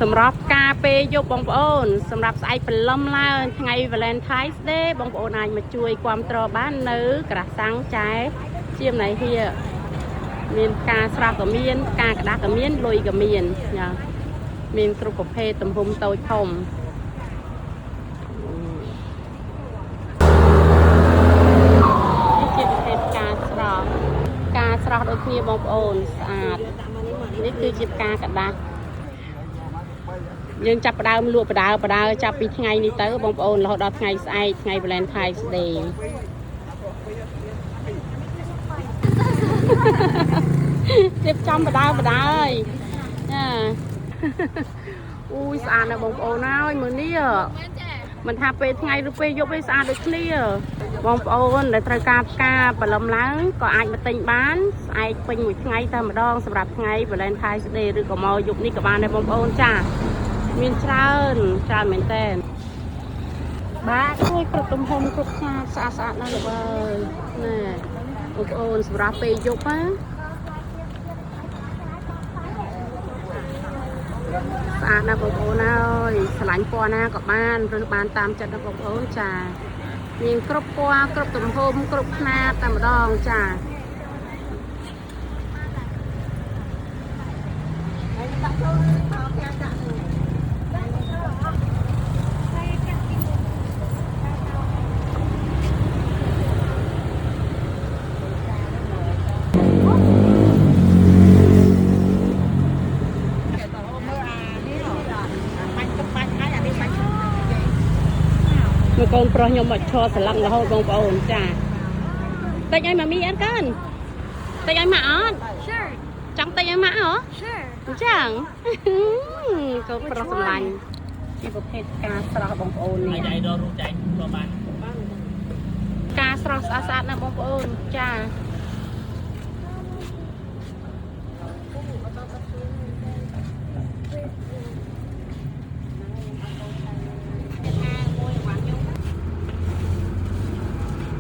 សម្រាប់ការពេលយប់បងប្អូនសម្រាប់ស្អែកព្រលឹមឡើងថ្ងៃ Valentine's Day បងប្អូនអាចមកជួយគាំទ្របាននៅក្រាសាំងចែជាម្នៃហៀមានការស្រស់ក៏មានការក្តាស់ក៏មានលុយក៏មានចាមានគ្រប់ប្រភេទទំហំតូចធំនេះជាប្រភេទការស្រស់ដូចគ្នាបងប្អូនស្អាតនេះគឺជាផ្កាក្តាស់យើងចាប់ផ្ដើមលក់បដើចាប់ពីថ្ងៃនេះទៅបងប្អូនរហូតដល់ថ្ងៃស្អែកថ្ងៃ Valentine's Day ជិបចំបដើហើយណាអូយស្អាតណាស់បងប្អូនហើយមើលនេះមិនថាពេលថ្ងៃឬពេលយប់ឯងស្អាតដូចគ្នាបងប្អូនដែលត្រូវការផ្កាព្រលឹមឡើងក៏អាចមកទិញបានស្អែកពេញមួយថ្ងៃតែម្ដងសម្រាប់ថ្ងៃ Valentine's Day ឬក៏មកយប់នេះក៏បានដែរបងប្អូនចាមានច្រើនមែនតើបាទជួយគ្រប់ទំហំគ្រប់ខ្នាតស្អាតណាស់លោកអើយណែបងប្អូនសម្រាប់ពេលយប់ណាស្អាតណាស់បងប្អូនអើយឆ្លាញ់ពណ៌ណាក៏បានឬបានតាមចិត្តណាបងប្អូនចាមានគ្រប់ពណ៌គ្រប់ទំហំគ្រប់ខ្នាតតែម្ដងចាមួយកូនប្រុសខ្ញុំមកឈរស្រឡឹងរហូតបងប្អូនចាតិចឲ្យម៉ាមីអត់កើនតិចឲ្យម៉ាក់អត់ Sure ចង់តិចឲ្យម៉ាក់ហ៎ Sure អញ្ចឹងកូនប្រុសស្រឡាញ់ជាប្រភេទការស្រស់បងប្អូននេះការស្រស់ស្អាតណាស់បងប្អូនចា